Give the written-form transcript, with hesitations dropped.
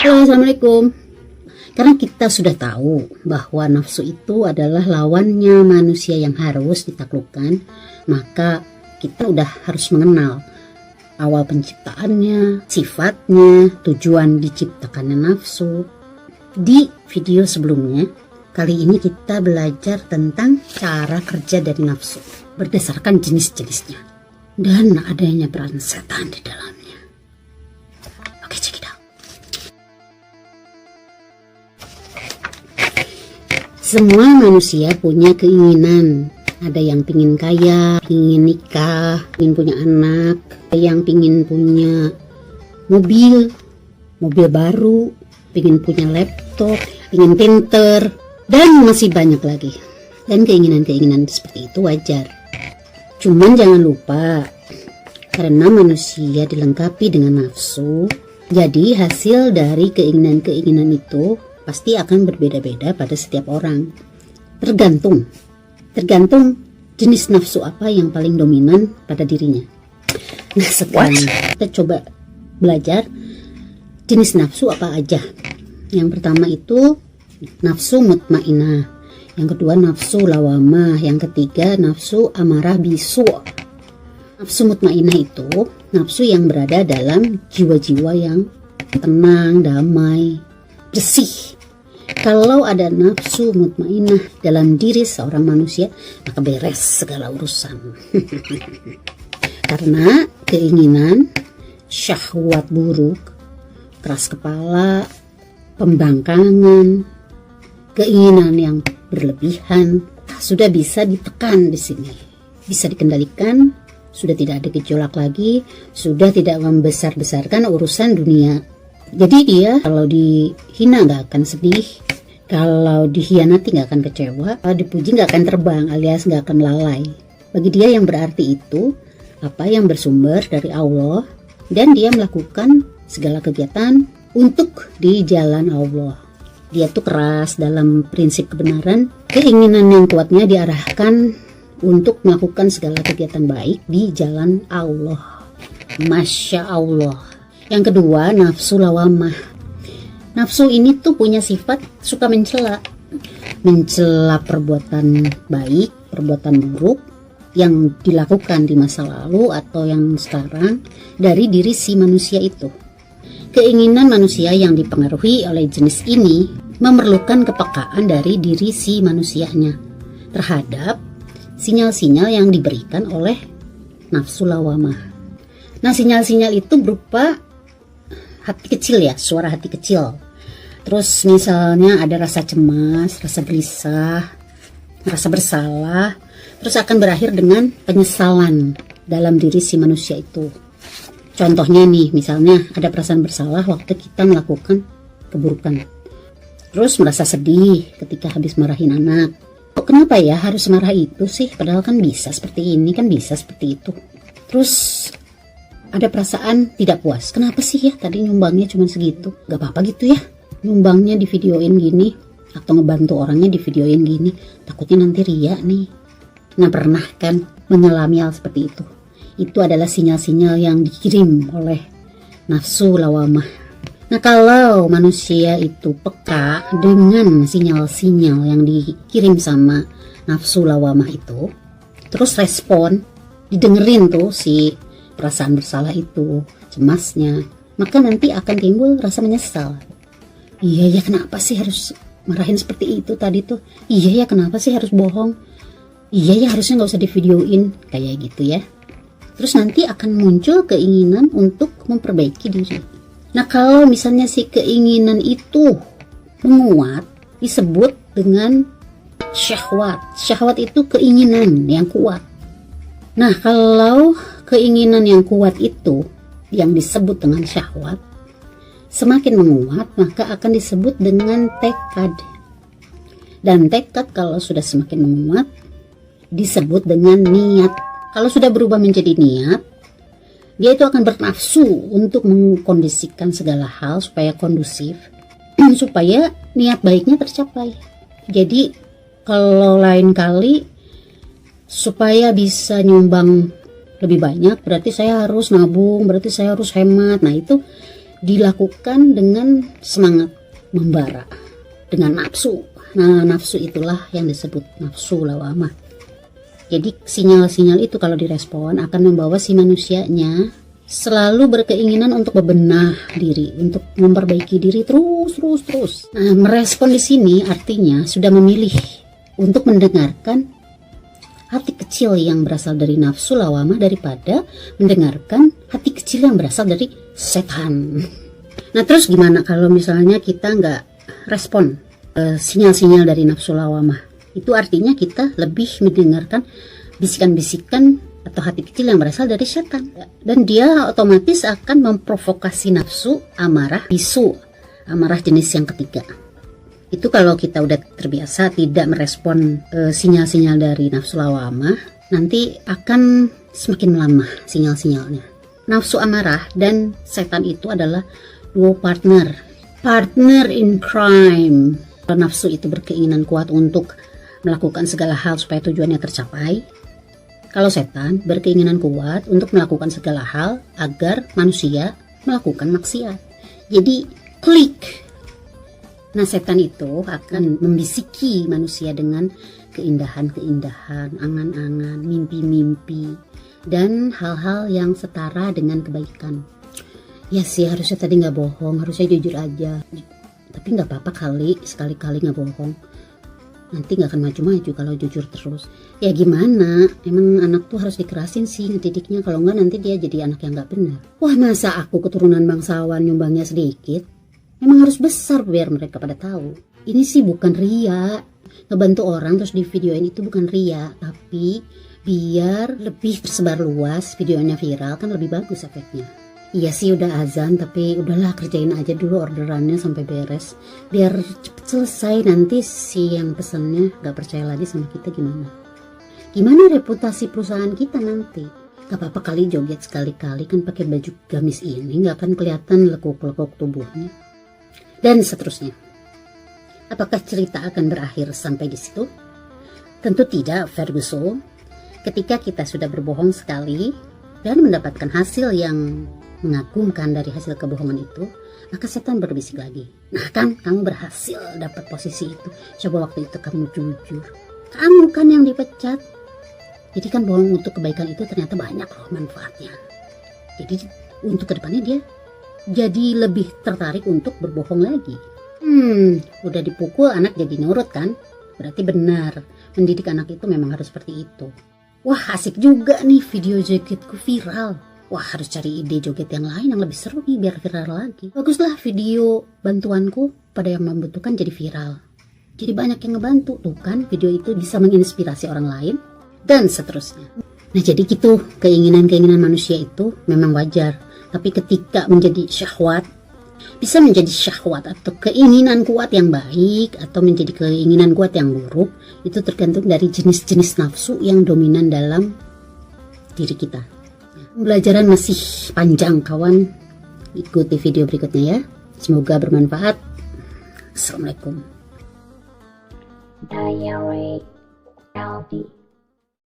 Halo, assalamualaikum. Karena kita sudah tahu bahwa nafsu itu adalah lawannya manusia yang harus ditaklukkan, maka kita udah harus mengenal awal penciptaannya, sifatnya, tujuan diciptakannya nafsu. Di video sebelumnya, kali ini kita belajar tentang cara kerja dari nafsu berdasarkan jenis-jenisnya dan adanya peran setan di dalamnya. Oke, check it out. Semua manusia punya keinginan. Ada yang pingin kaya, pingin nikah, pingin punya anak, ada yang pingin punya mobil baru, pingin punya laptop, pingin pinter, dan masih banyak lagi. Dan keinginan-keinginan seperti itu wajar. Cuman jangan lupa, karena manusia dilengkapi dengan nafsu, jadi hasil dari keinginan-keinginan itu pasti akan berbeda-beda pada setiap orang. Tergantung jenis nafsu apa yang paling dominan pada dirinya. Nah, sekarang kita coba belajar jenis nafsu apa aja. Yang pertama itu nafsu mutmainah, yang kedua nafsu lawamah, yang ketiga nafsu amarah bisu. Nafsu mutmainah itu nafsu yang berada dalam jiwa-jiwa yang tenang, damai, bersih. Kalau ada nafsu mutmainah dalam diri seorang manusia, maka beres segala urusan. Karena keinginan, syahwat buruk, keras kepala, pembangkangan, keinginan yang berlebihan sudah bisa ditekan di sini, bisa dikendalikan, sudah tidak ada gejolak lagi, sudah tidak membesar-besarkan urusan dunia. Jadi dia kalau dihina nggak akan sedih, kalau dikhianati nggak akan kecewa, kalau dipuji nggak akan terbang alias nggak akan lalai. Bagi dia yang berarti itu apa yang bersumber dari Allah, dan dia melakukan segala kegiatan untuk di jalan Allah. Dia tuh keras dalam prinsip kebenaran, keinginan yang kuatnya diarahkan untuk melakukan segala kegiatan baik di jalan Allah. Masya Allah. Yang kedua, nafsu lawamah. Nafsu ini tuh punya sifat suka mencela perbuatan baik, perbuatan buruk yang dilakukan di masa lalu atau yang sekarang dari diri si manusia itu. Keinginan manusia yang dipengaruhi oleh jenis ini memerlukan kepekaan dari diri si manusianya terhadap sinyal-sinyal yang diberikan oleh nafsu lawamah. Nah, sinyal-sinyal itu berupa hati kecil ya, suara hati kecil. Terus misalnya ada rasa cemas, rasa gelisah, rasa bersalah, terus akan berakhir dengan penyesalan dalam diri si manusia itu. Contohnya nih, misalnya ada perasaan bersalah waktu kita melakukan keburukan. Terus merasa sedih ketika habis marahin anak. Kok kenapa ya harus marah itu sih? Padahal kan bisa seperti ini, kan bisa seperti itu. Terus ada perasaan tidak puas. Kenapa sih ya tadi nyumbangnya cuma segitu? Gak apa-apa gitu ya, nyumbangnya di videoin gini, atau ngebantu orangnya di videoin gini. Takutnya nanti ria nih. Nah, pernah kan mengalami hal seperti itu? Itu adalah sinyal-sinyal yang dikirim oleh nafsu lawamah. Nah, kalau manusia itu peka dengan sinyal-sinyal yang dikirim sama nafsu lawamah itu, terus respon, didengerin tuh si perasaan bersalah itu, cemasnya, maka nanti akan timbul rasa menyesal. Iya ya, kenapa sih harus marahin seperti itu tadi tuh? Iya ya, kenapa sih harus bohong? Iya ya, harusnya nggak usah divideoin, kayak gitu ya. Terus nanti akan muncul keinginan untuk memperbaiki diri. Nah, kalau misalnya si keinginan itu menguat, disebut dengan syahwat. Syahwat itu keinginan yang kuat. Nah, kalau keinginan yang kuat itu yang disebut dengan syahwat semakin menguat, maka akan disebut dengan tekad. Dan tekad kalau sudah semakin menguat disebut dengan niat. Kalau sudah berubah menjadi niat, dia itu akan bernafsu untuk mengkondisikan segala hal supaya kondusif, supaya niat baiknya tercapai. Jadi kalau lain kali supaya bisa nyumbang lebih banyak, berarti saya harus nabung, berarti saya harus hemat. Nah, itu dilakukan dengan semangat membara, dengan nafsu. Nah, nafsu itulah yang disebut nafsu lawamah. Jadi sinyal-sinyal itu kalau direspon akan membawa si manusianya selalu berkeinginan untuk bebenah diri, untuk memperbaiki diri terus. Nah, merespon di sini artinya sudah memilih untuk mendengarkan hati kecil yang berasal dari nafsu lawamah daripada mendengarkan hati kecil yang berasal dari setan. Nah, terus gimana kalau misalnya kita nggak respon sinyal-sinyal dari nafsu lawamah? Itu artinya kita lebih mendengarkan bisikan-bisikan atau hati kecil yang berasal dari setan. Dan dia otomatis akan memprovokasi nafsu, amarah, bisu, amarah jenis yang ketiga. Itu kalau kita udah terbiasa tidak merespon sinyal-sinyal dari nafsu lawamah, nanti akan semakin melamah sinyal-sinyalnya. Nafsu amarah dan setan itu adalah duo partner in crime. Kalau nafsu itu berkeinginan kuat untuk melakukan segala hal supaya tujuannya tercapai, kalau setan berkeinginan kuat untuk melakukan segala hal agar manusia melakukan maksiat. Jadi klik. Nah, setan itu akan membisiki manusia dengan keindahan-keindahan, angan-angan, mimpi-mimpi, dan hal-hal yang setara dengan kebaikan. Ya sih, harusnya tadi nggak bohong, harusnya jujur aja. Tapi nggak apa-apa kali, sekali-kali nggak bohong. Nanti nggak akan maju-maju kalau jujur terus. Ya gimana, emang anak tuh harus dikerasin sih ngedidiknya, kalau nggak nanti dia jadi anak yang nggak benar. Wah, masa aku keturunan bangsawan nyumbangnya sedikit? Memang harus besar biar mereka pada tahu. Ini sih bukan ria. Ngebantu orang terus di videoin itu bukan ria, tapi biar lebih tersebar luas, videonya viral kan lebih bagus efeknya. Iya sih udah azan, tapi udahlah kerjain aja dulu orderannya sampai beres. Biar cepet selesai, nanti si yang pesennya gak percaya lagi sama kita gimana. Gimana reputasi perusahaan kita nanti? Gak apa-apa kali joget sekali-kali kan pakai baju gamis ini, gak akan kelihatan lekuk-lekuk tubuhnya. Dan seterusnya. Apakah cerita akan berakhir sampai di situ? Tentu tidak, Ferguson. Ketika kita sudah berbohong sekali dan mendapatkan hasil yang mengagumkan dari hasil kebohongan itu, maka setan berbisik lagi. Nah kan, kamu berhasil dapat posisi itu. Coba waktu itu kamu jujur. Kamu kan yang dipecat. Jadi kan bohong untuk kebaikan itu ternyata banyak loh manfaatnya. Jadi untuk kedepannya dia jadi lebih tertarik untuk berbohong lagi. Udah dipukul anak jadi nurut kan? Berarti benar, mendidik anak itu memang harus seperti itu. Wah, asik juga nih video jogetku viral. Wah, harus cari ide joget yang lain yang lebih seru nih biar viral lagi. Baguslah video bantuanku pada yang membutuhkan jadi viral. Jadi banyak yang ngebantu tuh kan, video itu bisa menginspirasi orang lain dan seterusnya. Nah, jadi gitu, keinginan-keinginan manusia itu memang wajar. Tapi ketika menjadi syahwat, bisa menjadi syahwat atau keinginan kuat yang baik atau menjadi keinginan kuat yang buruk, itu tergantung dari jenis-jenis nafsu yang dominan dalam diri kita. Pembelajaran masih panjang kawan. Ikuti video berikutnya ya. Semoga bermanfaat. Assalamualaikum. Diary LD